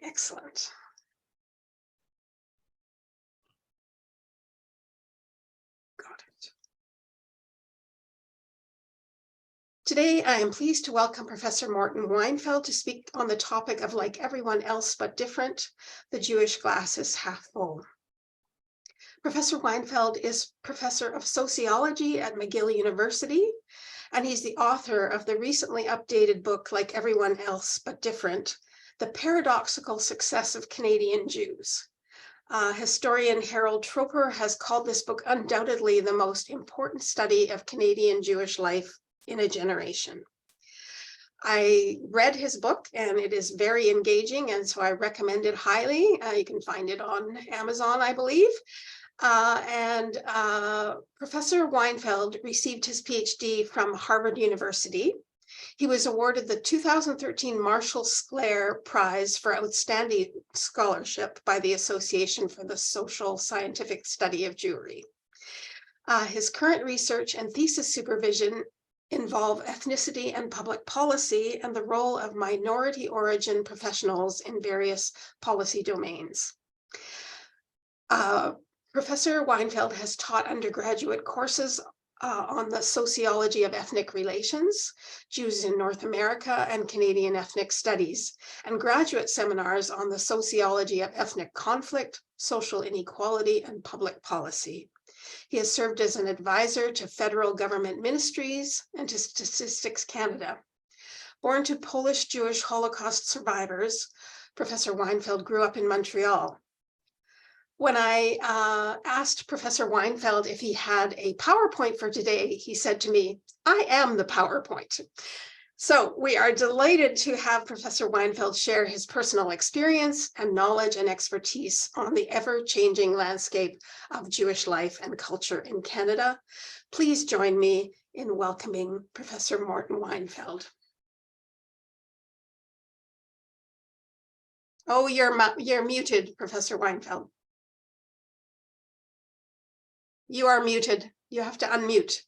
Excellent. Got it. Today, I am pleased to welcome Professor Morton Weinfeld to speak on the topic of like everyone else but different, the Jewish glass is half full. Professor Weinfeld is professor of sociology at McGill University, and he's the author of the recently updated book, Like Everyone Else But Different, The Paradoxical Success of Canadian Jews. Historian Harold Troper has called this book undoubtedly the most important study of Canadian Jewish life in a generation. I read his book and it is very engaging, and so I recommend it highly. You can find it on Amazon, I believe. Professor Weinfeld received his PhD from Harvard University. He was awarded the 2013 Marshall Sklair Prize for Outstanding Scholarship by the Association for the Social Scientific Study of Jewry. His current research and thesis supervision involve ethnicity and public policy and the role of minority origin professionals in various policy domains. Professor Weinfeld has taught undergraduate courses on the sociology of ethnic relations, Jews in North America, and Canadian ethnic studies, and graduate seminars on the sociology of ethnic conflict, social inequality, and public policy. He has served as an advisor to federal government ministries and to Statistics Canada. Born to Polish Jewish Holocaust survivors, Professor Weinfeld grew up in Montreal. When I asked Professor Weinfeld if he had a PowerPoint for today, he said to me, "I am the PowerPoint." So we are delighted to have Professor Weinfeld share his personal experience and knowledge and expertise on the ever-changing landscape of Jewish life and culture in Canada. Please join me in welcoming Professor Morton Weinfeld. Oh, you're muted, Professor Weinfeld. You are muted. You have to unmute.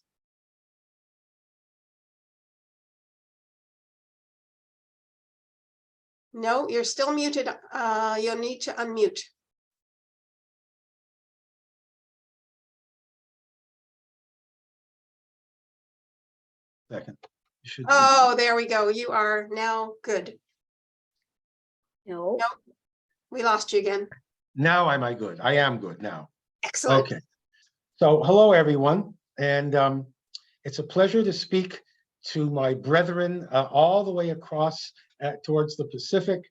No, you're still muted. You'll need to unmute. Second. Oh, there we go. You are now good. No. Nope. We lost you again. Now am I good? I am good now. Excellent. Okay. So hello, everyone. And it's a pleasure to speak to my brethren all the way across towards the Pacific.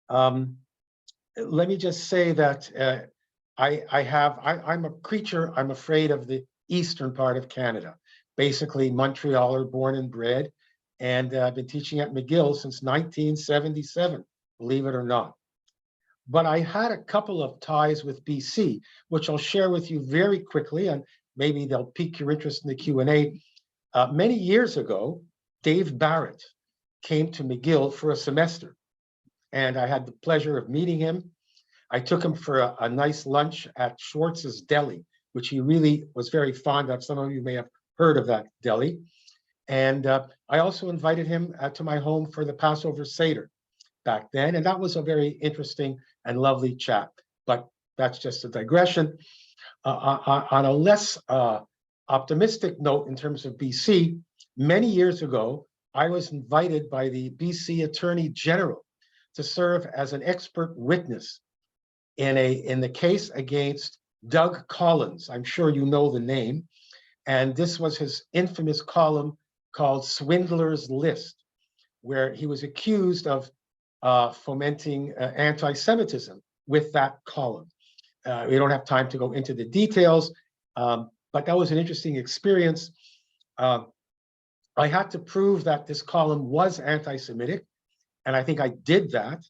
Let me just say that I'm a creature, I'm afraid, of the eastern part of Canada, basically Montrealer, born and bred, and I've been teaching at McGill since 1977, believe it or not. But I had a couple of ties with BC, which I'll share with you very quickly, and maybe they'll pique your interest in the Q&A. Many years ago, Dave Barrett came to McGill for a semester, and I had the pleasure of meeting him. I took him for a nice lunch at Schwartz's Deli, which he really was very fond of. Some of you may have heard of that deli. And I also invited him to my home for the Passover Seder back then, and that was a very interesting and lovely chat. But that's just a digression. On a less optimistic note in terms of BC, many years ago, I was invited by the BC Attorney General to serve as an expert witness in the case against Doug Collins. I'm sure you know the name. And this was his infamous column called Swindler's List, where he was accused of fomenting anti-Semitism with that column. We don't have time to go into the details, but that was an interesting experience. I had to prove that this column was anti-Semitic, and I think I did that.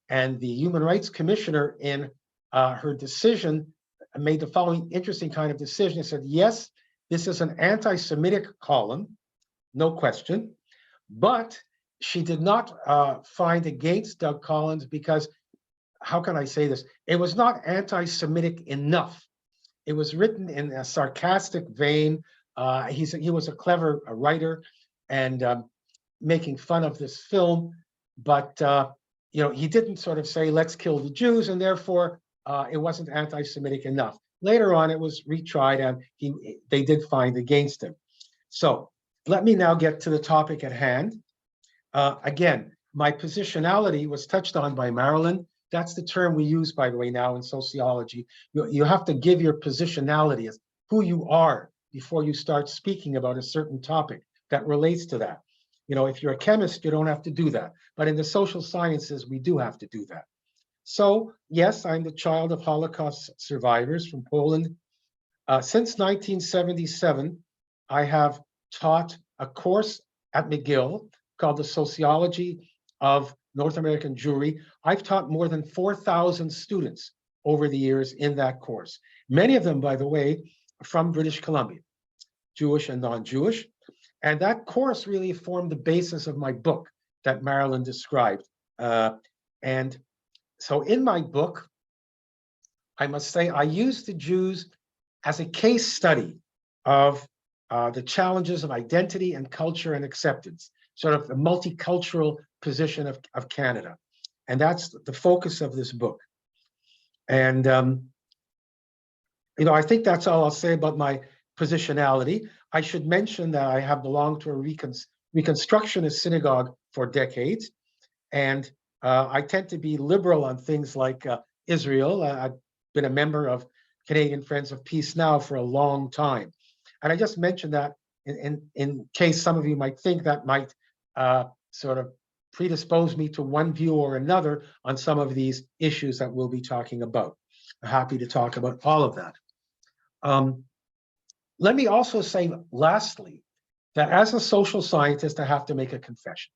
And the Human Rights Commissioner, in her decision, made the following interesting kind of decision. It said, yes, this is an anti-Semitic column, no question, but she did not find against Doug Collins because, how can I say this? It was not anti-Semitic enough. It was written in a sarcastic vein. He was a clever writer, and making fun of this film but he didn't sort of say, let's kill the Jews, and therefore it wasn't anti-Semitic enough. Later on, it was retried, and they did find against him. So let me now get to the topic at hand. Again, my positionality was touched on by Marilyn. That's the term we use, by the way, now in sociology. You have to give your positionality as who you are before you start speaking about a certain topic that relates to that. If you're a chemist, you don't have to do that. But in the social sciences, we do have to do that. So, yes, I'm the child of Holocaust survivors from Poland. Since 1977, I have taught a course at McGill called the Sociology of North American Jewry. I've taught more than 4,000 students over the years in that course. Many of them, by the way, from British Columbia, Jewish and non-Jewish. And that course really formed the basis of my book that Marilyn described. And so in my book, I must say, I used the Jews as a case study of the challenges of identity and culture and acceptance, sort of the multicultural position of Canada. And that's the focus of this book. And, I think that's all I'll say about my positionality. I should mention that I have belonged to a Reconstructionist synagogue for decades. And I tend to be liberal on things like Israel. I've been a member of Canadian Friends of Peace now for a long time. And I just mentioned that in case some of you might think that might sort of predispose me to one view or another on some of these issues that we'll be talking about. I'm happy to talk about all of that. Let me also say, lastly, that as a social scientist, I have to make a confession.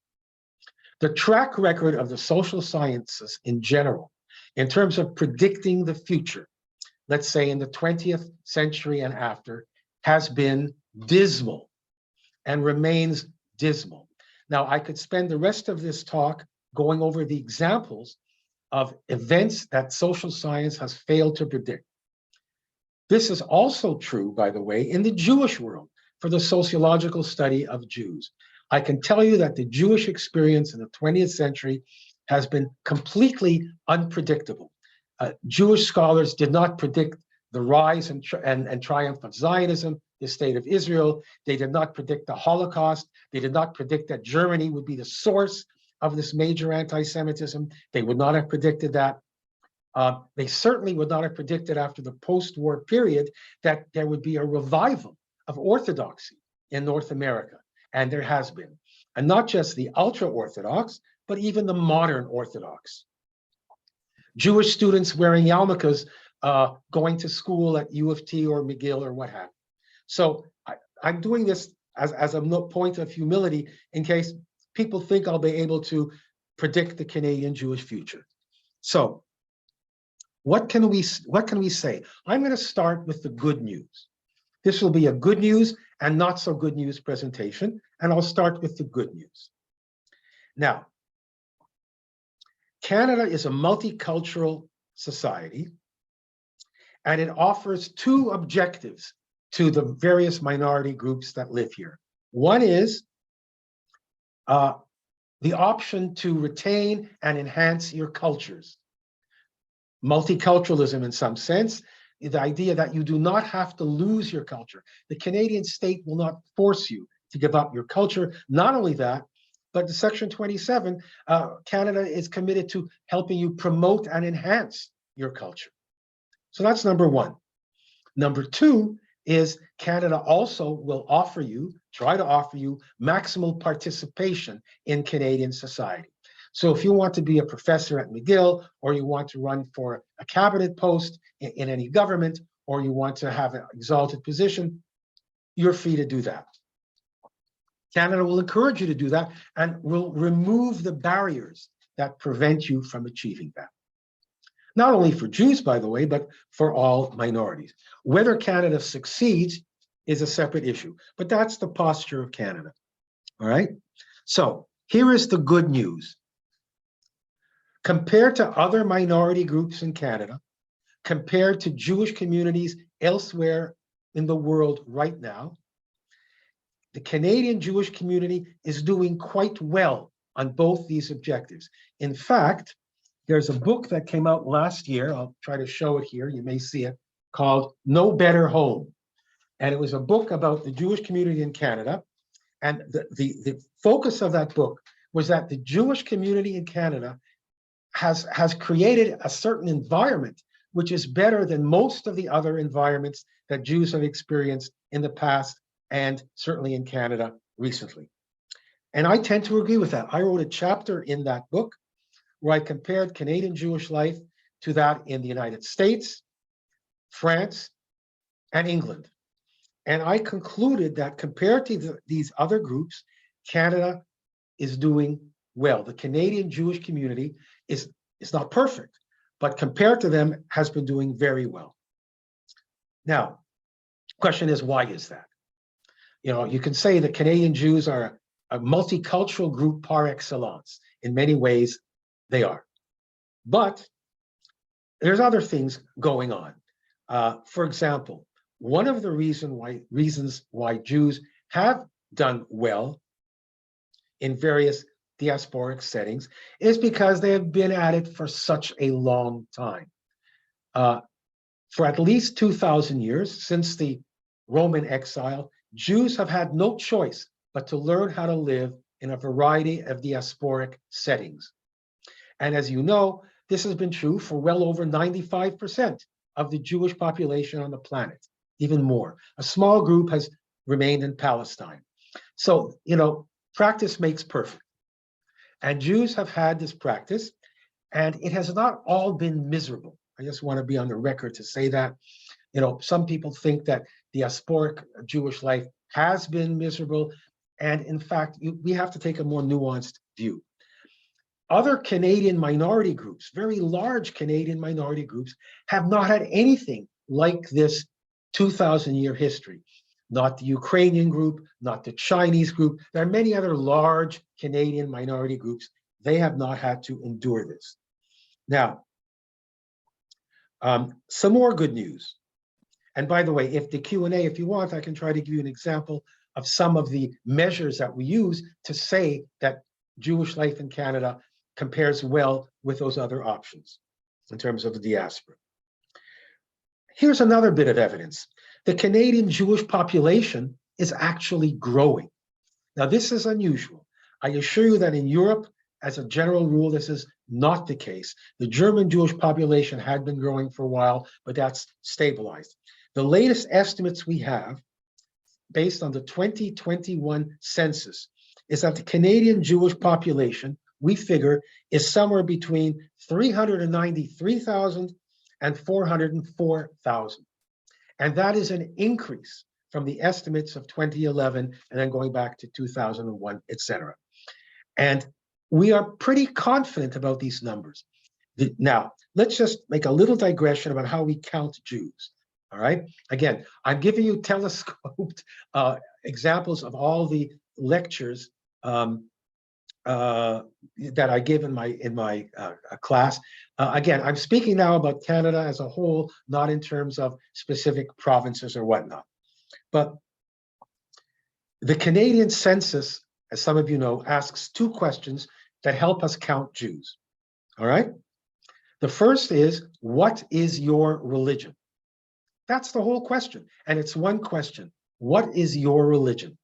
The track record of the social sciences in general, in terms of predicting the future, let's say in the 20th century and after, has been dismal and remains dismal. Now, I could spend the rest of this talk going over the examples of events that social science has failed to predict. This is also true, by the way, in the Jewish world for the sociological study of Jews. I can tell you that the Jewish experience in the 20th century has been completely unpredictable. Jewish scholars did not predict the rise and triumph of Zionism, the state of Israel. They did not predict the Holocaust. They did not predict that Germany would be the source of this major anti-Semitism. They would not have predicted that. They certainly would not have predicted after the post-war period that there would be a revival of orthodoxy in North America. And there has been. And not just the ultra-Orthodox, but even the modern Orthodox. Jewish students wearing yarmulkes, going to school at U of T or McGill or what have you. So I'm doing this as a point of humility in case people think I'll be able to predict the Canadian Jewish future. So what can we say? I'm going to start with the good news. This will be a good news and not so good news presentation, and I'll start with the good news. Now, Canada is a multicultural society, and it offers two objectives to the various minority groups that live here. One is the option to retain and enhance your cultures. Multiculturalism in some sense, the idea that you do not have to lose your culture. The Canadian state will not force you to give up your culture. Not only that, but the Section 27, Canada is committed to helping you promote and enhance your culture. So that's number one. Number two is Canada also will try to offer you maximal participation in Canadian society. So if you want to be a professor at McGill, or you want to run for a cabinet post in any government, or you want to have an exalted position, you're free to do that. Canada will encourage you to do that and will remove the barriers that prevent you from achieving that. Not only for Jews, by the way, but for all minorities. Whether Canada succeeds is a separate issue, but that's the posture of Canada. All right? So here is the good news. Compared to other minority groups in Canada, compared to Jewish communities elsewhere in the world right now, the Canadian Jewish community is doing quite well on both these objectives. In fact, there's a book that came out last year. I'll try to show it here. You may see it, called No Better Home. And it was a book about the Jewish community in Canada. And the focus of that book was that the Jewish community in Canada has created a certain environment which is better than most of the other environments that Jews have experienced in the past, and certainly in Canada recently. And I tend to agree with that. I wrote a chapter in that book where I compared Canadian Jewish life to that in the United States, France, and England. And I concluded that compared to these other groups, Canada is doing well. The Canadian Jewish community is not perfect, but compared to them has been doing very well. Now, question is, why is that? You know, you can say that Canadian Jews are a multicultural group par excellence. In many ways, they are. But there's other things going on. For example, one of the reasons why Jews have done well in various diasporic settings is because they have been at it for such a long time. For at least 2,000 years, since the Roman exile, Jews have had no choice but to learn how to live in a variety of diasporic settings. And as you know, this has been true for well over 95% of the Jewish population on the planet, even more. A small group has remained in Palestine. So, you know, practice makes perfect. And Jews have had this practice, and it has not all been miserable. I just want to be on the record to say that. You know, some people think that diasporic Jewish life has been miserable. And in fact, we have to take a more nuanced view. Other Canadian minority groups, very large Canadian minority groups, have not had anything like this 2,000-year history. Not the Ukrainian group, not the Chinese group. There are many other large Canadian minority groups. They have not had to endure this. Now, some more good news. And by the way, if the Q&A, if you want, I can try to give you an example of some of the measures that we use to say that Jewish life in Canada compares well with those other options in terms of the diaspora. Here's another bit of evidence. The Canadian Jewish population is actually growing. Now, this is unusual. I assure you that in Europe, as a general rule, this is not the case. The German Jewish population had been growing for a while, but that's stabilized. The latest estimates we have, based on the 2021 census, is that the Canadian Jewish population, we figure, is somewhere between 393,000 and 404,000. And that is an increase from the estimates of 2011 and then going back to 2001, et cetera. And we are pretty confident about these numbers. Now, let's just make a little digression about how we count Jews. All right. Again, I'm giving you telescoped examples of all the lectures that I give in my class. Again, I'm speaking now about Canada as a whole, not in terms of specific provinces or whatnot. But the Canadian census, as some of you know, asks two questions that help us count Jews. All right. The first is, what is your religion? That's the whole question. And it's one question. What is your religion?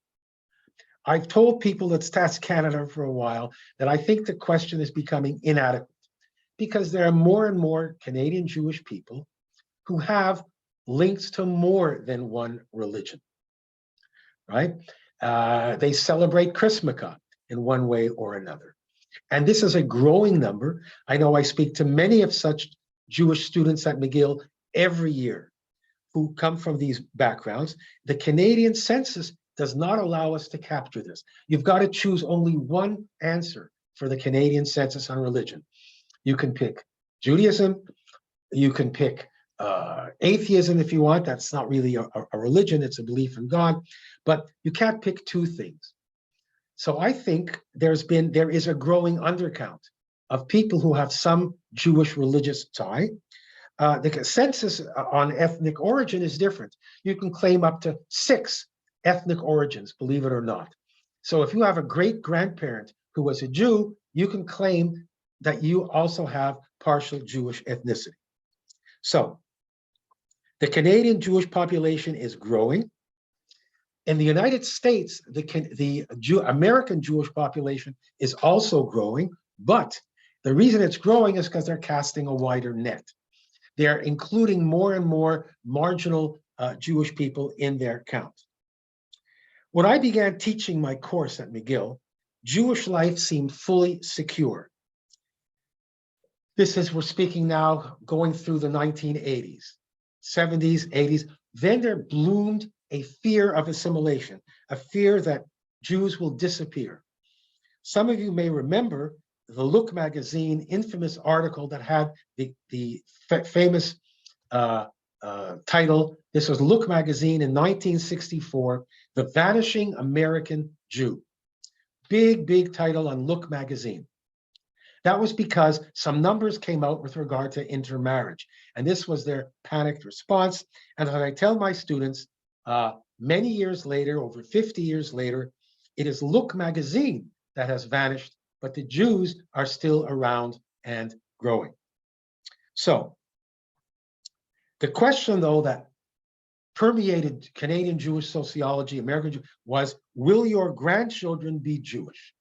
I've told people that's Task Canada for a while that I think the question is becoming inadequate because there are more and more Canadian Jewish people who have links to more than one religion, right? They celebrate Christmas in one way or another. And this is a growing number. I know I speak to many of such Jewish students at McGill every year who come from these backgrounds. The Canadian census does not allow us to capture this. You've got to choose only one answer for the Canadian census on religion. You can pick Judaism, you can pick atheism if you want. That's not really a religion, it's a belief in God, but you can't pick two things. So I think there is a growing undercount of people who have some Jewish religious tie. The census on ethnic origin is different. You can claim up to 6 ethnic origins, believe it or not. So if you have a great grandparent who was a Jew, you can claim that you also have partial Jewish ethnicity. So the Canadian Jewish population is growing. In the United States, the American Jewish population is also growing, but the reason it's growing is because they're casting a wider net. They're including more and more marginal Jewish people in their count. When I began teaching my course at McGill, Jewish life seemed fully secure. This is, we're speaking now going through the 1980s, 70s, 80s. Then there bloomed a fear of assimilation, a fear that Jews will disappear. Some of you may remember the Look magazine infamous article that had the famous title. This was Look magazine in 1964, The Vanishing American Jew. Big title on Look magazine. That was because some numbers came out with regard to intermarriage, and this was their panicked response. And as I tell my students, many years later, over 50 years later, it is Look magazine that has vanished, but the Jews are still around and growing. So the question, though, that permeated Canadian Jewish sociology, American Jew, was, will your grandchildren be Jewish?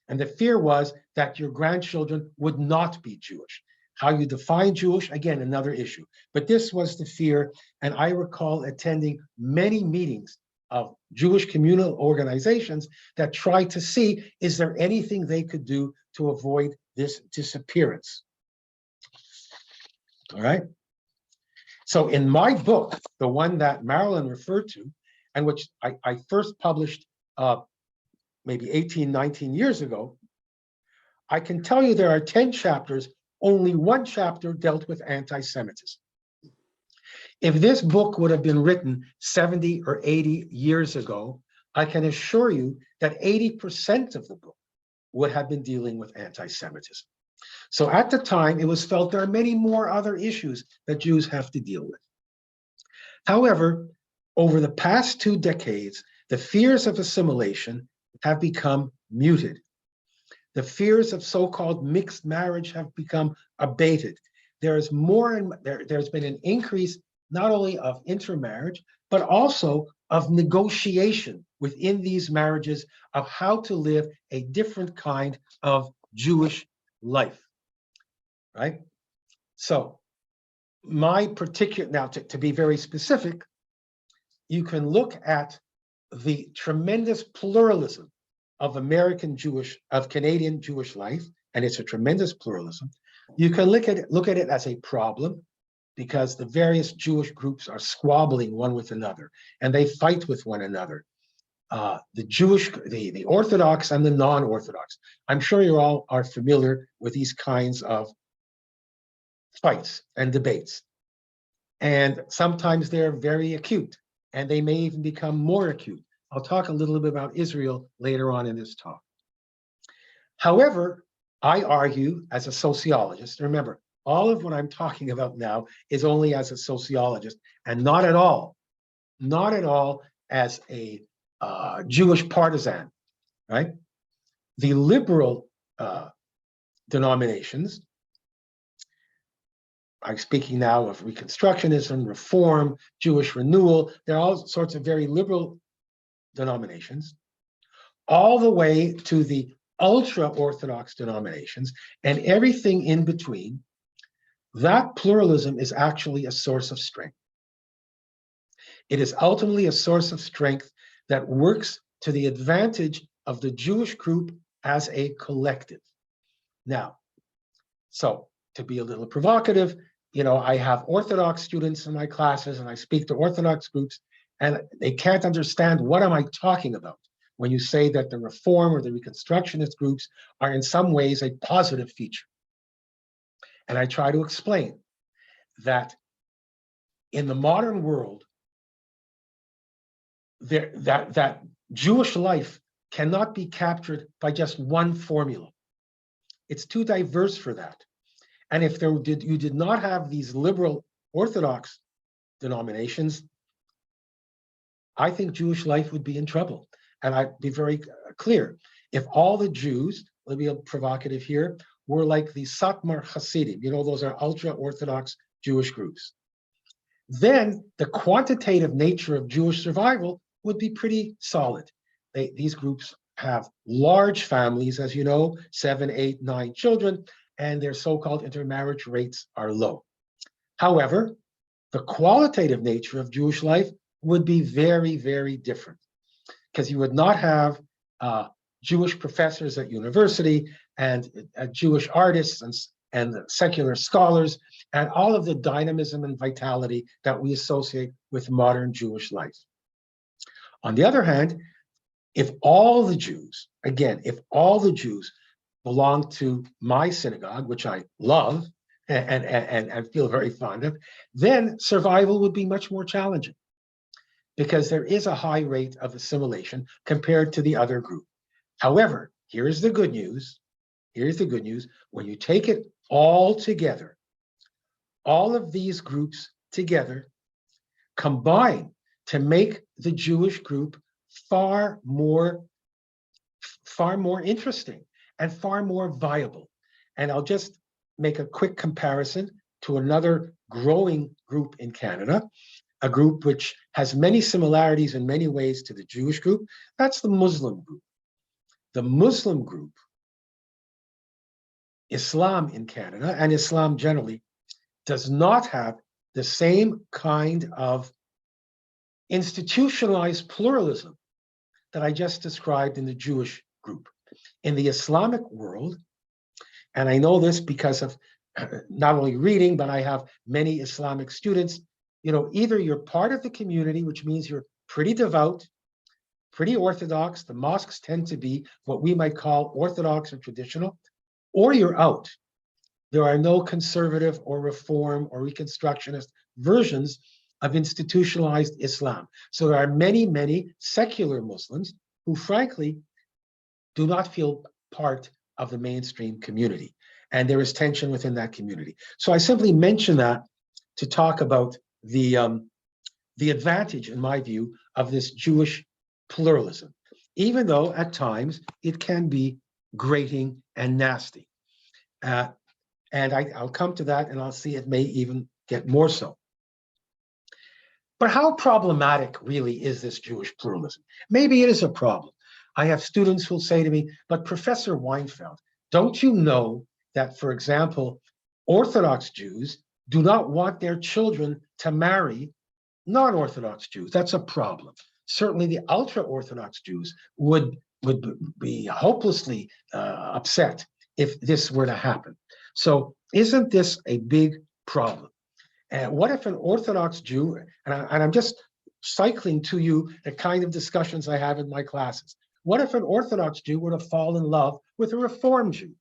And the fear was that your grandchildren would not be Jewish. How you define Jewish, again, another issue. But this was the fear, and I recall attending many meetings of Jewish communal organizations that tried to see, is there anything they could do to avoid this disappearance? All right. So in my book, the one that Marilyn referred to, and which I first published maybe 18, 19 years ago, I can tell you there are 10 chapters, only one chapter dealt with anti-Semitism. If this book would have been written 70 or 80 years ago, I can assure you that 80% of the book would have been dealing with anti-Semitism. So at the time, it was felt there are many more other issues that Jews have to deal with. However, over the past 2 decades, the fears of assimilation have become muted. The fears of so-called mixed marriage have become abated. There's been an increase not only of intermarriage, but also of negotiation within these marriages of how to live a different kind of Jewish life, right? So my particular, now to be very specific, you can look at the tremendous pluralism of Canadian Jewish life, and it's a tremendous pluralism. You can look at it as a problem because the various Jewish groups are squabbling one with another, and they fight with one another. The Orthodox and the non-Orthodox. I'm sure you all are familiar with these kinds of fights and debates. And sometimes they're very acute, and they may even become more acute. I'll talk a little bit about Israel later on in this talk. However, I argue as a sociologist, remember, all of what I'm talking about now is only as a sociologist and not at all as a Jewish partisan, right? The liberal denominations, I'm speaking now of Reconstructionism, Reform, Jewish Renewal, there are all sorts of very liberal denominations, all the way to the ultra-Orthodox denominations and everything in between. That pluralism is actually a source of strength. It is ultimately a source of strength that works to the advantage of the Jewish group as a collective. Now, so to be a little provocative, I have Orthodox students in my classes and I speak to Orthodox groups and they can't understand what am I talking about when you say that the Reform or the Reconstructionist groups are in some ways a positive feature. And I try to explain that in the modern world, that Jewish life cannot be captured by just one formula. It's too diverse for that. And if you did not have these liberal Orthodox denominations, I think Jewish life would be in trouble. And I'd be very clear. if all the Jews, let me be provocative here, were like the Satmar Hasidim, those are ultra-Orthodox Jewish groups, then the quantitative nature of Jewish survival would be pretty solid. These groups have large families, as you know, 7, 8, 9 children, and their so-called intermarriage rates are low. However, the qualitative nature of Jewish life would be very, very different, because you would not have Jewish professors at university and Jewish artists and secular scholars and all of the dynamism and vitality that we associate with modern Jewish life. On the other hand, if all the Jews, again, if all the Jews belong to my synagogue, which I love and feel very fond of, then survival would be much more challenging, because there is a high rate of assimilation compared to the other group. However, here's the good news. Here's the good news. When you take it all together, all of these groups together combine to make the Jewish group far more interesting and far more viable. And I'll just make a quick comparison to another growing group in Canada, a group which has many similarities in many ways to the Jewish group. That's the Muslim group. The Muslim group, Islam in Canada and Islam generally, does not have the same kind of institutionalized pluralism that I just described in the Jewish group. In the Islamic world, and I know this because of not only reading, but I have many Islamic students, either you're part of the community, which means you're pretty devout, pretty Orthodox. The mosques tend to be what we might call Orthodox or traditional, or you're out. There are no conservative or reform or reconstructionist versions of institutionalized Islam. So there are many, many secular Muslims who frankly do not feel part of the mainstream community. And there is tension within that community. So I simply mention that to talk about the advantage, in my view, of this Jewish pluralism, even though at times it can be grating and nasty. And I'll come to that, and I'll see it may even get more so. But how problematic really is this Jewish pluralism? Maybe it is a problem. I have students who'll say to me, but Professor Weinfeld, don't you know that, for example, Orthodox Jews do not want their children to marry non-Orthodox Jews? That's a problem. Certainly the ultra-Orthodox Jews would be hopelessly upset if this were to happen. So isn't this a big problem? And what if an Orthodox Jew, and I'm just cycling to you the kind of discussions I have in my classes, what if an Orthodox Jew were to fall in love with a Reform Jew?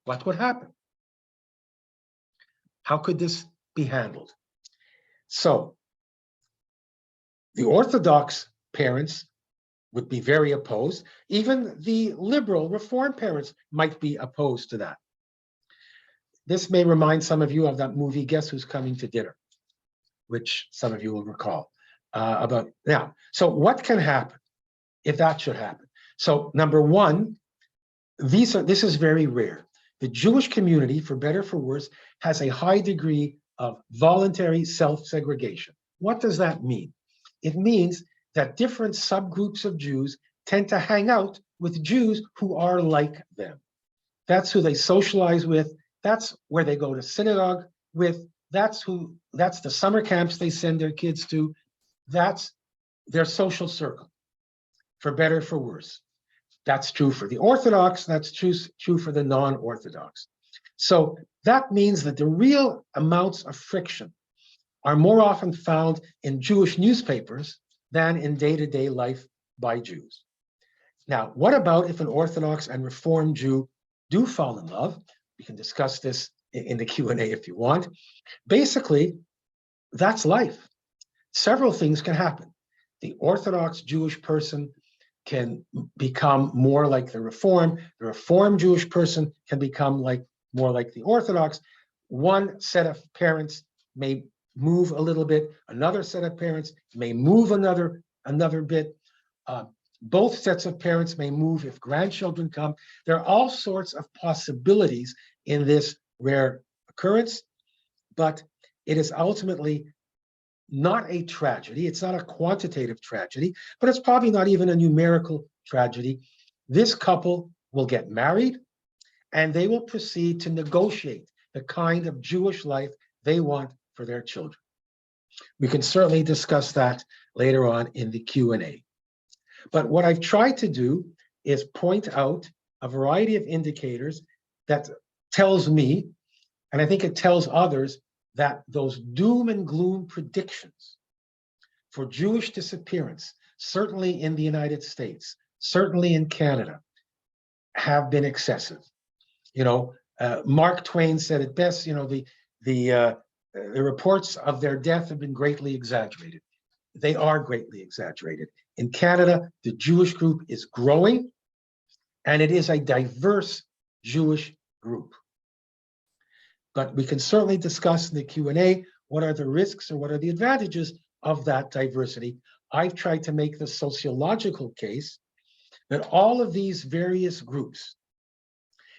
What would happen? How could this be handled? So the Orthodox parents would be very opposed. Even the liberal Reform parents might be opposed to that. This may remind some of you of that movie, Guess Who's Coming to Dinner, which some of you will recall about now. So what can happen if that should happen? So number one, this is very rare. The Jewish community, for better or for worse, has a high degree of voluntary self-segregation. What does that mean? It means that different subgroups of Jews tend to hang out with Jews who are like them. That's who they socialize with. That's where they go to synagogue with. That's the summer camps they send their kids to. That's their social circle, for better or for worse. That's true for the Orthodox. That's true for the non-Orthodox. So that means that the real amounts of friction are more often found in Jewish newspapers than in day-to-day life by Jews. Now, what about if an Orthodox and Reform Jew do fall in love? We can discuss this in the Q&A if you want. Basically, that's life. Several things can happen. The Orthodox Jewish person can become more like the Reform Jewish person can become more like the Orthodox. One set of parents may move a little bit, another set of parents may move another bit. Both sets of parents may move if grandchildren come. There are all sorts of possibilities in this rare occurrence, but it is ultimately not a tragedy. It's not a quantitative tragedy, but it's probably not even a numerical tragedy. This couple will get married and they will proceed to negotiate the kind of Jewish life they want for their children. We can certainly discuss that later on in the Q&A. But what I've tried to do is point out a variety of indicators that tells me, and I think it tells others, that those doom and gloom predictions for Jewish disappearance, certainly in the United States, certainly in Canada, have been excessive. Mark Twain said it best, the reports of their death have been greatly exaggerated. They are greatly exaggerated. In Canada, the Jewish group is growing, and it is a diverse Jewish group. But we can certainly discuss in the Q&A what are the risks or what are the advantages of that diversity. I've tried to make the sociological case that all of these various groups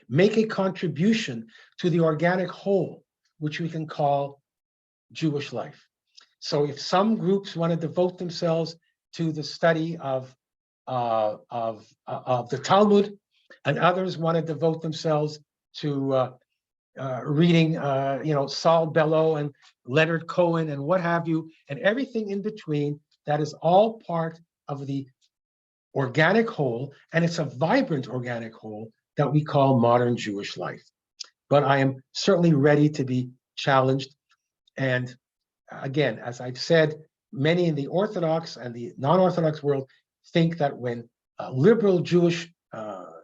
make a contribution to the organic whole, which we can call Jewish life. So if some groups want to devote themselves to the study of the Talmud, and others want to devote themselves to reading, Saul Bellow and Leonard Cohen and what have you, and everything in between, that is all part of the organic whole, and it's a vibrant organic whole that we call modern Jewish life. But I am certainly ready to be challenged. And again, as I've said, many in the Orthodox and the non-Orthodox world think that when liberal Jewish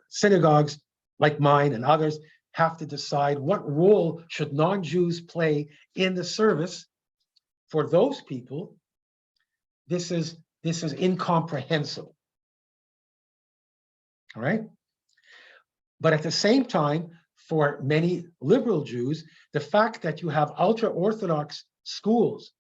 synagogues like mine and others have to decide what role should non-Jews play in the service, for those people, this is incomprehensible. All right? But at the same time, for many liberal Jews, the fact that you have ultra-Orthodox schools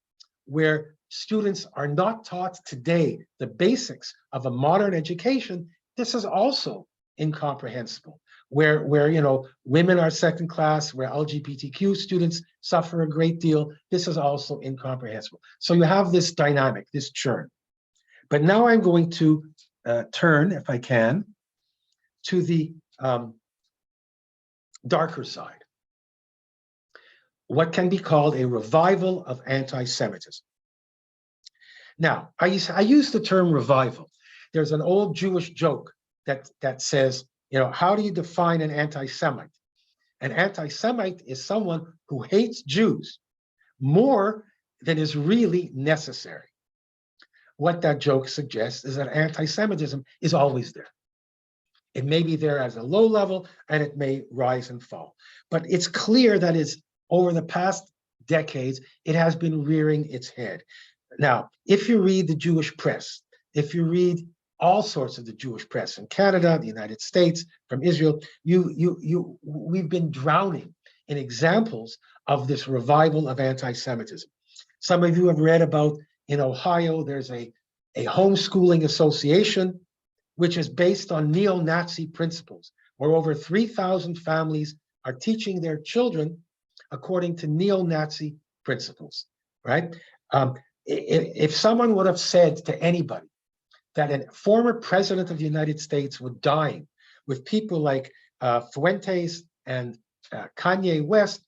where students are not taught today the basics of a modern education, this is also incomprehensible. Where women are second class, where LGBTQ students suffer a great deal, this is also incomprehensible. So you have this dynamic, this churn. But now I'm going to turn, if I can, to the darker side. What can be called a revival of anti-Semitism. Now, I use the term revival. There's an old Jewish joke that says, how do you define an anti-Semite? An anti-Semite is someone who hates Jews more than is really necessary. What that joke suggests is that anti-Semitism is always there. It may be there as a low level, and it may rise and fall. But it's clear that over the past decades, it has been rearing its head. Now, if you read the Jewish press, if you read all sorts of the Jewish press in Canada, the United States, from Israel, we've been drowning in examples of this revival of anti-Semitism. Some of you have read about, in Ohio, there's a homeschooling association which is based on neo-Nazi principles, where over 3,000 families are teaching their children according to neo-Nazi principles, right? If someone would have said to anybody that a former president of the United States would dine with people like Fuentes and Kanye West,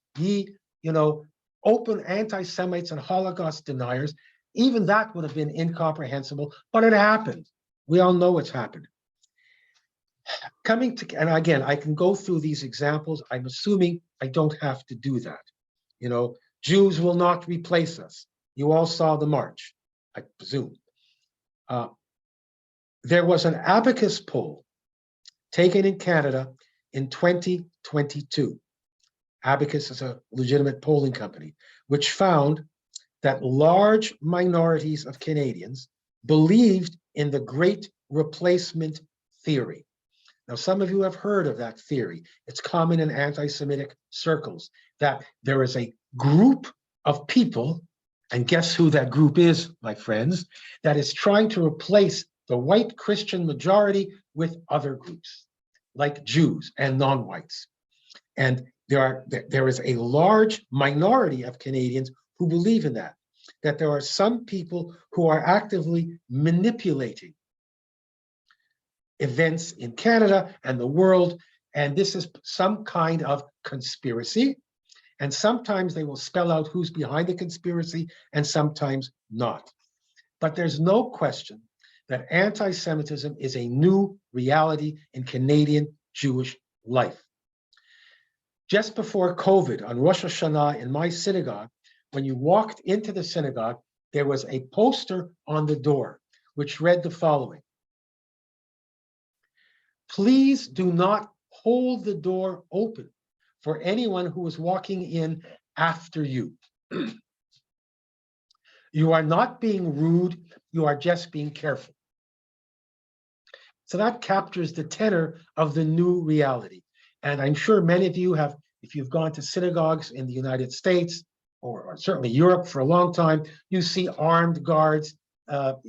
open anti-Semites and Holocaust deniers, even that would have been incomprehensible, but it happened. We all know it's happened. And again, I can go through these examples. I'm assuming I don't have to do that. Jews will not replace us. You all saw the march, I presume. There was an Abacus poll taken in Canada in 2022. Abacus is a legitimate polling company, which found that large minorities of Canadians believed in the Great Replacement theory. Now, some of you have heard of that theory. It's common in anti-Semitic circles that there is a group of people, and guess who that group is, my friends, that is trying to replace the white Christian majority with other groups, like Jews and non-whites. And there is a large minority of Canadians who believe in that there are some people who are actively manipulating events in Canada and the world, and this is some kind of conspiracy. And sometimes they will spell out who's behind the conspiracy and sometimes not. But there's no question that anti-Semitism is a new reality in Canadian Jewish life. Just before COVID, on Rosh Hashanah in my synagogue, when you walked into the synagogue, there was a poster on the door which read the following: "Please do not hold the door open for anyone who is walking in after you. You are not being rude, you are just being careful." So that captures the tenor of the new reality. And I'm sure many of you have, if you've gone to synagogues in the United States, or certainly Europe for a long time, you see armed guards,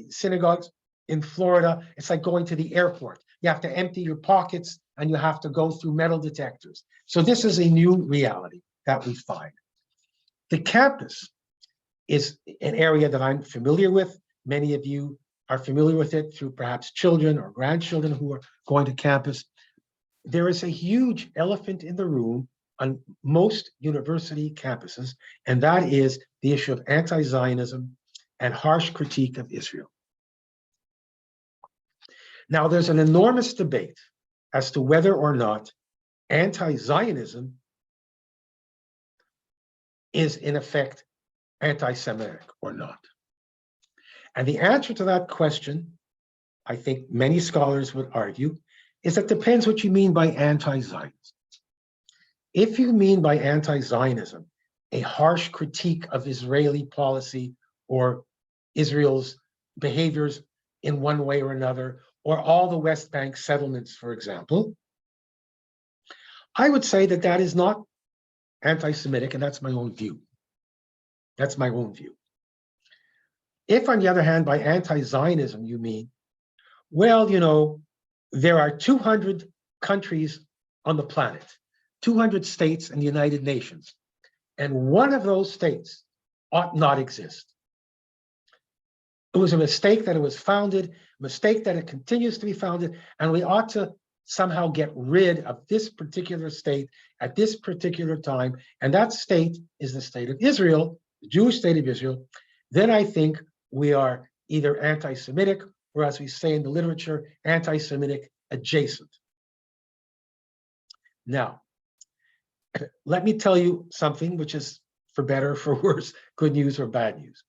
synagogues in Florida. It's like going to the airport. You have to empty your pockets and you have to go through metal detectors. So this is a new reality that we find. The campus is an area that I'm familiar with. Many of you are familiar with it through perhaps children or grandchildren who are going to campus. There is a huge elephant in the room on most university campuses, and that is the issue of anti-Zionism and harsh critique of Israel. Now, there's an enormous debate as to whether or not anti-Zionism is in effect anti-Semitic or not. And the answer to that question, I think many scholars would argue, is that depends what you mean by anti-Zionism. If you mean by anti-Zionism a harsh critique of Israeli policy or Israel's behaviors in one way or another, or all the West Bank settlements, for example, I would say that that is not anti-Semitic, and that's my own view. That's my own view. If, on the other hand, by anti-Zionism you mean, well, you know, there are 200 countries on the planet, 200 states in the United Nations, and one of those states ought not exist. It was a mistake that it was founded, a mistake that it continues to be founded, and we ought to somehow get rid of this particular state at this particular time, and that state is the state of Israel, the Jewish state of Israel. Then I think we are either anti-Semitic, or as we say in the literature, anti-Semitic adjacent. Now, let me tell you something which is for better or for worse, good news or bad news.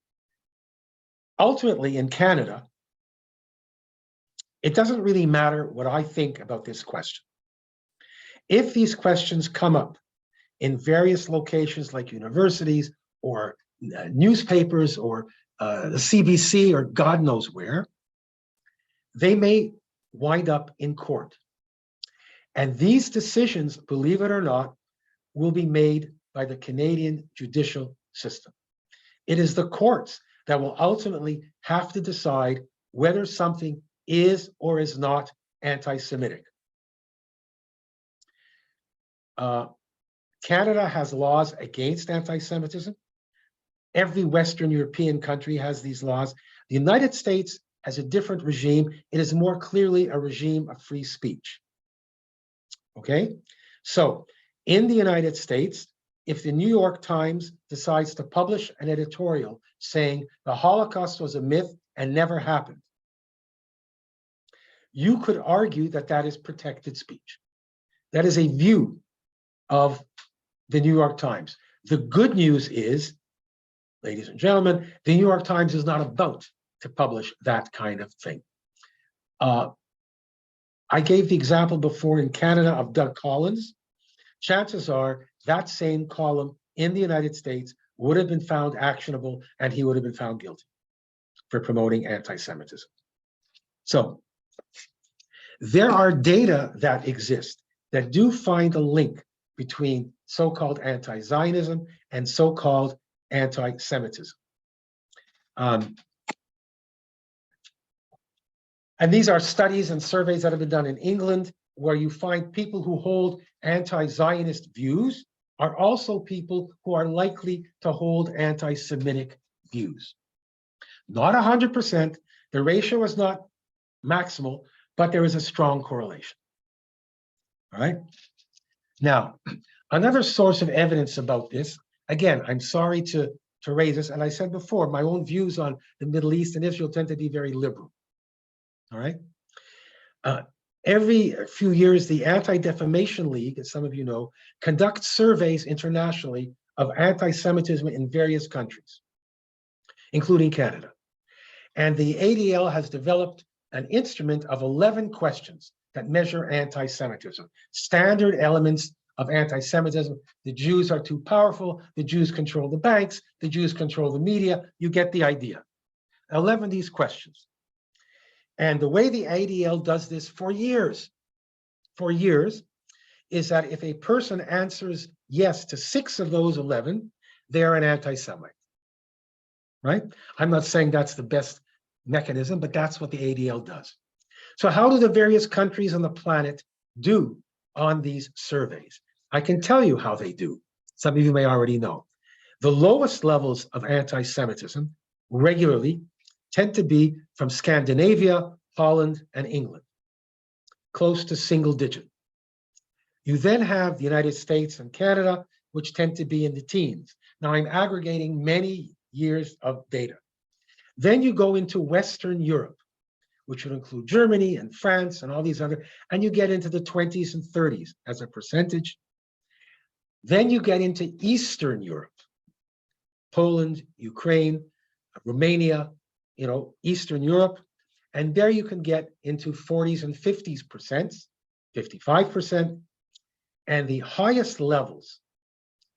Ultimately, in Canada, it doesn't really matter what I think about this question. If these questions come up in various locations like universities or newspapers or the CBC or God knows where, they may wind up in court. And these decisions, believe it or not, will be made by the Canadian judicial system. It is the courts that will ultimately have to decide whether something is or is not anti-Semitic. Canada has laws against anti-Semitism. Every Western European country has these laws. The United States has a different regime. It is more clearly a regime of free speech. Okay? So, in the United States, if the New York Times decides to publish an editorial saying the Holocaust was a myth and never happened, you could argue that that is protected speech. That is a view of the New York Times. The good news is, ladies and gentlemen, the New York Times is not about to publish that kind of thing. I gave the example before in Canada of Doug Collins. Chances are that same column in the United States would have been found actionable and he would have been found guilty for promoting anti-Semitism. So there are data that exist that do find a link between so-called anti-Zionism and so-called anti-Semitism. And these are studies and surveys that have been done in England, where you find people who hold anti-Zionist views are also people who are likely to hold anti-Semitic views. Not 100%, the ratio is not maximal, but there is a strong correlation. All right. Now, another source of evidence about this, again, I'm sorry to raise this, and I said before, my own views on the Middle East and Israel tend to be very liberal. All right. Every few years, the Anti-Defamation League, as some of you know, conducts surveys internationally of anti-Semitism in various countries, including Canada. And the ADL has developed an instrument of 11 questions that measure anti-Semitism, standard elements of anti-Semitism. The Jews are too powerful, the Jews control the banks, the Jews control the media. You get the idea. 11 of these questions. And the way the ADL does this for years, is that if a person answers yes to 6 of those 11, they're an anti-Semite, right? I'm not saying that's the best mechanism, but that's what the ADL does. So how do the various countries on the planet do on these surveys? I can tell you how they do. Some of you may already know. The lowest levels of anti-Semitism regularly tend to be from Scandinavia, Holland, and England, close to single digit. You then have the United States and Canada, which tend to be in the teens. Now I'm aggregating many years of data. Then you go into Western Europe, which would include Germany and France and all these other, and you get into the 20s and 30s as a percentage. Then you get into Eastern Europe, Poland, Ukraine, Romania, Eastern Europe, and there you can get into 40s and 50s%, 55%, and the highest levels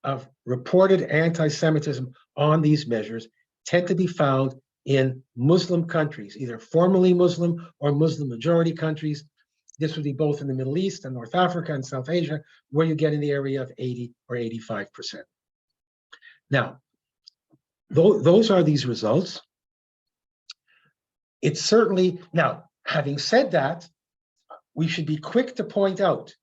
of reported anti-Semitism on these measures tend to be found in Muslim countries, either formerly Muslim or Muslim majority countries. This would be both in the Middle East and North Africa and South Asia, where you get in the area of 80 or 85%. Now, those are these results. It's certainly, now, having said that, we should be quick to point out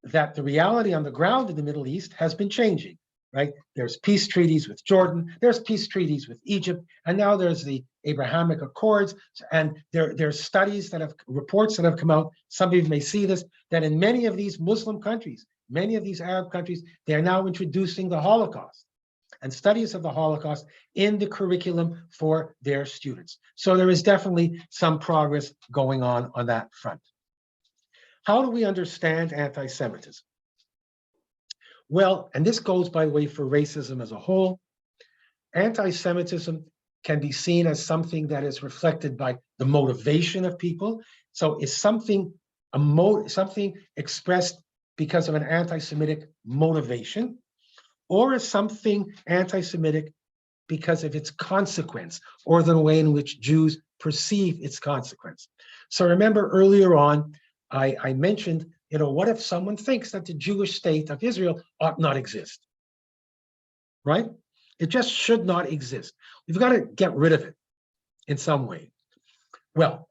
that the reality on the ground in the Middle East has been changing, right? There's peace treaties with Jordan, there's peace treaties with Egypt, and now there's the Abrahamic Accords, and there's studies that have, reports that have come out, some of you may see this, that in many of these Muslim countries, many of these Arab countries, they are now introducing the Holocaust and studies of the Holocaust in the curriculum for their students. So there is definitely some progress going on that front. How do we understand anti-Semitism? Well, and this goes, by the way, for racism as a whole. Anti-Semitism can be seen as something that is reflected by the motivation of people. So is something something expressed because of an anti-Semitic motivation, or is something anti-Semitic because of its consequence or the way in which Jews perceive its consequence? So remember earlier on, I mentioned, what if someone thinks that the Jewish state of Israel ought not exist, right? It just should not exist. We've got to get rid of it in some way. Well,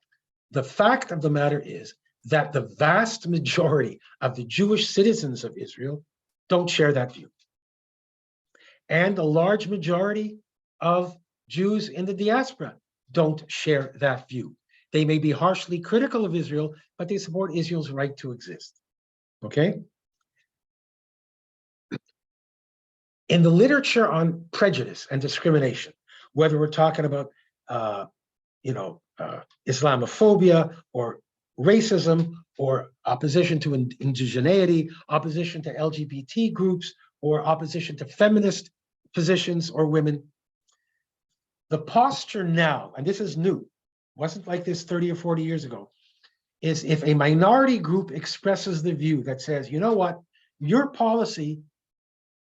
the fact of the matter is that the vast majority of the Jewish citizens of Israel don't share that view. And a large majority of Jews in the diaspora don't share that view. They may be harshly critical of Israel, but they support Israel's right to exist, okay? In the literature on prejudice and discrimination, whether we're talking about, Islamophobia or racism or opposition to indigeneity, opposition to LGBT groups, or opposition to feminist positions or women, the posture now, and this is new, wasn't like this 30 or 40 years ago, is if a minority group expresses the view that says, you know what, your policy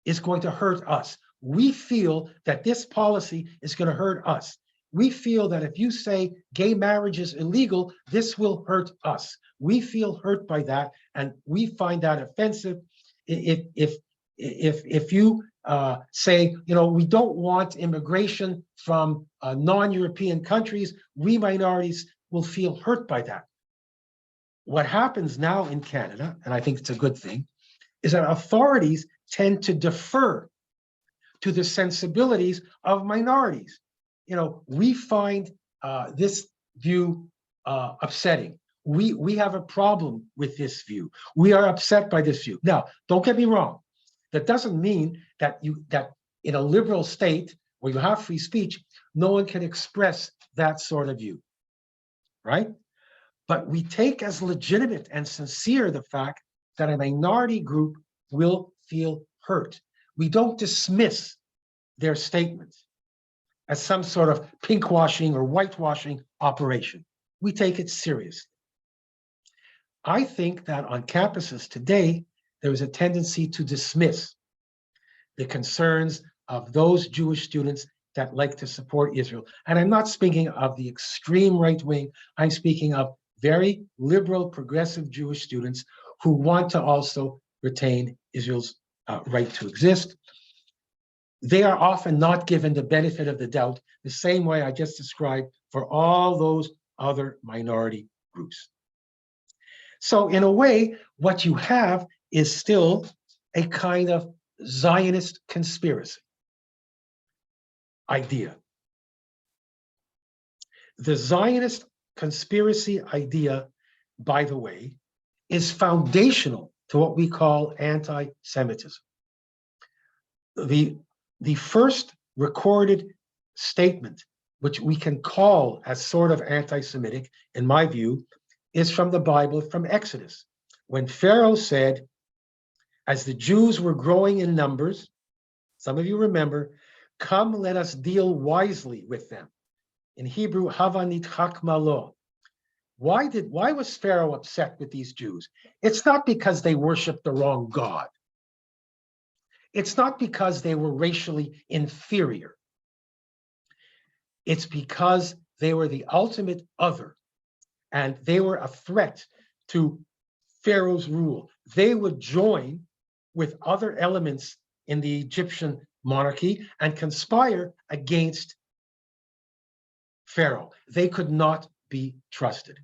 is going to hurt us. We feel that this policy is going to hurt us. We feel that if you say gay marriage is illegal, this will hurt us. We feel hurt by that, and we find that offensive. If you say, we don't want immigration from non-European countries, we minorities will feel hurt by that. What happens now in Canada, and I think it's a good thing, is that authorities tend to defer to the sensibilities of minorities. We find this view upsetting. We have a problem with this view. We are upset by this view. Now, don't get me wrong. That doesn't mean that in a liberal state where you have free speech, no one can express that sort of view, right? But we take as legitimate and sincere the fact that a minority group will feel hurt. We don't dismiss their statements as some sort of pinkwashing or whitewashing operation. We take it seriously. I think that on campuses today, there is a tendency to dismiss the concerns of those Jewish students that like to support Israel. And I'm not speaking of the extreme right wing. I'm speaking of very liberal, progressive Jewish students who want to also retain Israel's right to exist. They are often not given the benefit of the doubt, the same way I just described for all those other minority groups. So in a way, what you have is still a kind of Zionist conspiracy idea. The Zionist conspiracy idea, by the way, is foundational to what we call anti-Semitism. The first recorded statement, which we can call as sort of anti-Semitic, in my view, is from the Bible, from Exodus, when Pharaoh said, as the Jews were growing in numbers, some of you remember, come, let us deal wisely with them. In Hebrew, hava nitchak malo. Why was Pharaoh upset with these Jews? It's not because they worshiped the wrong God. It's not because they were racially inferior. It's because they were the ultimate other, and they were a threat to Pharaoh's rule. They would join with other elements in the Egyptian monarchy and conspire against Pharaoh. They could not be trusted.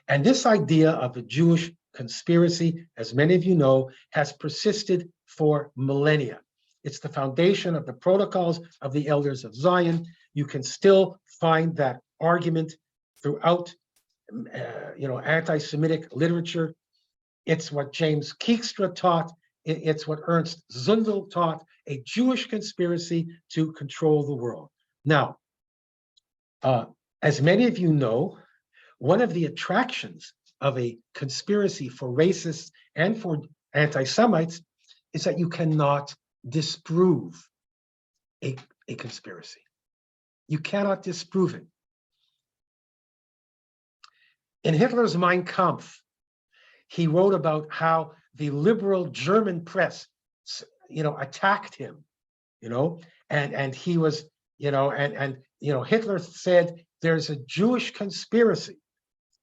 And this idea of a Jewish conspiracy, as many of you know, has persisted for millennia. It's the foundation of the protocols of the elders of Zion. You can still find that argument throughout anti-Semitic literature. It's what James Keekstra taught. It's what Ernst Zundel taught, a Jewish conspiracy to control the world. Now, as many of you know, one of the attractions of a conspiracy for racists and for anti-Semites is that you cannot disprove a conspiracy. You cannot disprove it. In Hitler's Mein Kampf, he wrote about how the liberal German press, attacked him, and he was, Hitler said there's a Jewish conspiracy,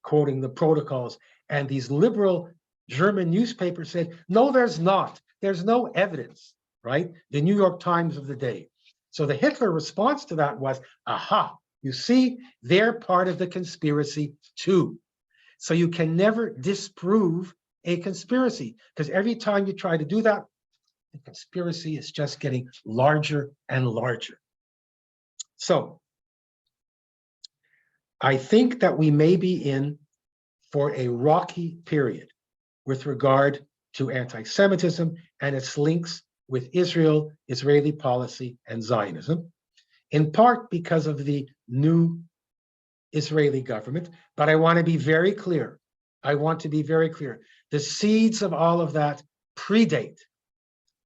quoting the protocols, and these liberal German newspapers said, no, there's not. There's no evidence, right? The New York Times of the day. So the Hitler response to that was, aha, you see, they're part of the conspiracy too. So you can never disprove a conspiracy, because every time you try to do that, the conspiracy is just getting larger and larger. So I think that we may be in for a rocky period with regard to anti-Semitism and its links with Israel, Israeli policy, and Zionism, in part because of the new Israeli government. But I want to be very clear. The seeds of all of that predate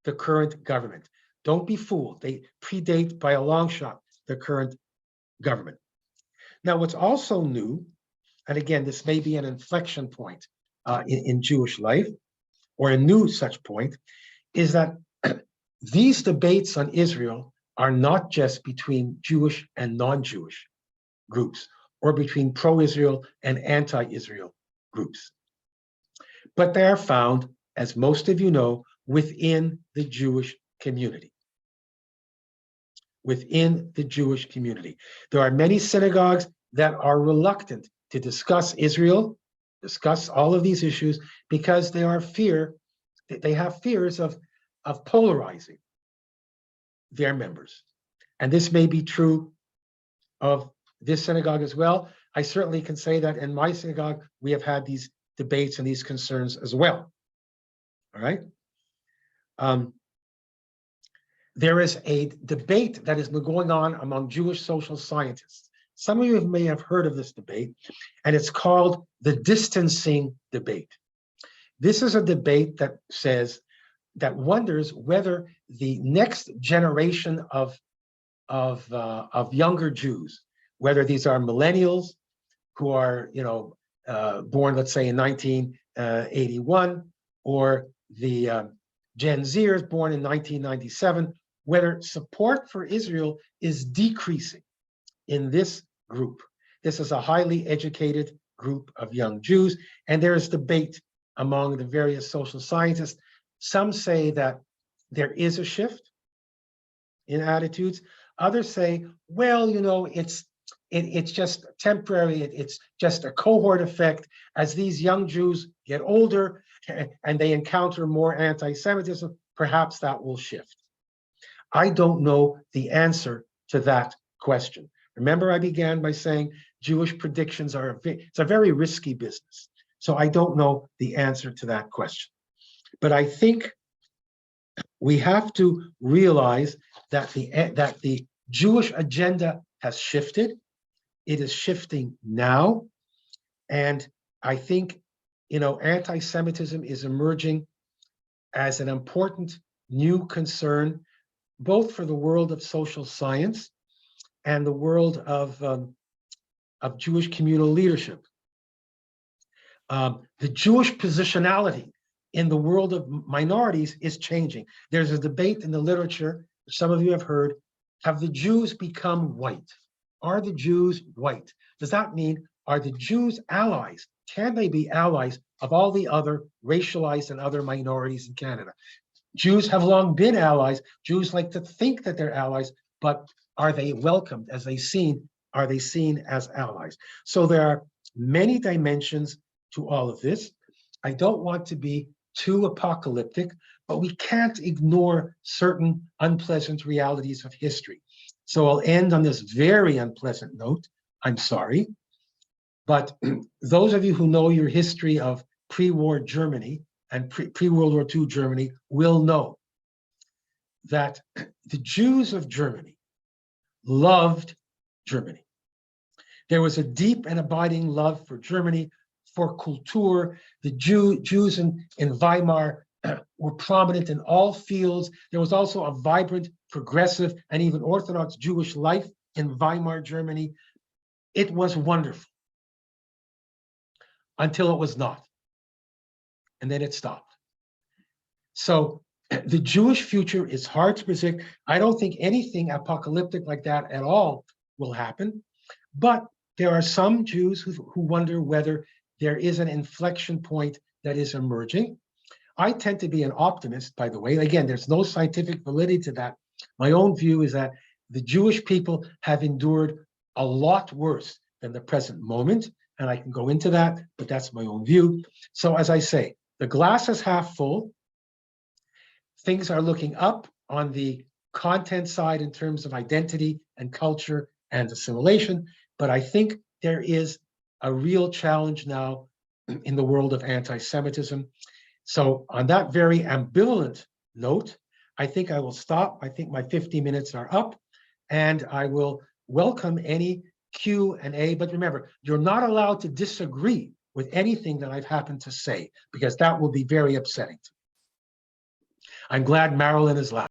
the current government. Don't be fooled. They predate by a long shot the current government. Now, what's also new, and again, this may be an inflection point in Jewish life, or a new such point, is that these debates on Israel are not just between Jewish and non-Jewish groups, or between pro-Israel and anti-Israel groups. But they are found, as most of you know, within the Jewish community. Within the Jewish community. There are many synagogues that are reluctant to discuss Israel, discuss all of these issues, because they have fears of polarizing their members. And this may be true of this synagogue as well. I certainly can say that in my synagogue, we have had these debates and these concerns as well. All right. There is a debate that has been going on among Jewish social scientists. Some of you may have heard of this debate, and it's called the distancing debate. This is a debate that wonders whether the next generation of younger Jews, whether these are millennials who are born, let's say, in 1981, or the Gen Zers born in 1997, whether support for Israel is decreasing in this group. This is a highly educated group of young Jews, and there is debate among the various social scientists. Some say that there is a shift in attitudes. Others say, well, it's just temporary. It's just a cohort effect. As these young Jews get older and they encounter more anti-Semitism, perhaps that will shift. I don't know the answer to that question. Remember, I began by saying Jewish predictions it's a very risky business. So I don't know the answer to that question. But I think we have to realize that the Jewish agenda has shifted. It is shifting now. And I think, anti-Semitism is emerging as an important new concern, both for the world of social science and the world of Jewish communal leadership. The Jewish positionality in the world of minorities is changing. There's a debate in the literature, some of you have heard, have the Jews become white? Are the Jews white? Does that mean, are the Jews allies? Can they be allies of all the other racialized and other minorities in Canada? Jews have long been allies. Jews like to think that they're allies, but are they welcomed? Are they seen as allies? So there are many dimensions to all of this. I don't want to be too apocalyptic, but we can't ignore certain unpleasant realities of history. So I'll end on this very unpleasant note. I'm sorry. But those of you who know your history of pre-war Germany and pre-World War II Germany will know that the Jews of Germany loved Germany. There was a deep and abiding love for Germany, for Kultur. The Jews in Weimar were prominent in all fields. There was also a vibrant, progressive, and even Orthodox Jewish life in Weimar, Germany. It was wonderful until it was not. And then it stopped. So the Jewish future is hard to predict. I don't think anything apocalyptic like that at all will happen. But there are some Jews who wonder whether there is an inflection point that is emerging. I tend to be an optimist, by the way. Again, there's no scientific validity to that. My own view is that the Jewish people have endured a lot worse than the present moment. And I can go into that, but that's my own view. So as I say, the glass is half full. Things are looking up on the content side in terms of identity and culture and assimilation. But I think there is a real challenge now in the world of anti-Semitism. So on that very ambivalent note, I think I will stop. I think my 50 minutes are up, and I will welcome any Q&A. But remember, you're not allowed to disagree with anything that I've happened to say, because that will be very upsetting to me. I'm glad Marilyn is laughing.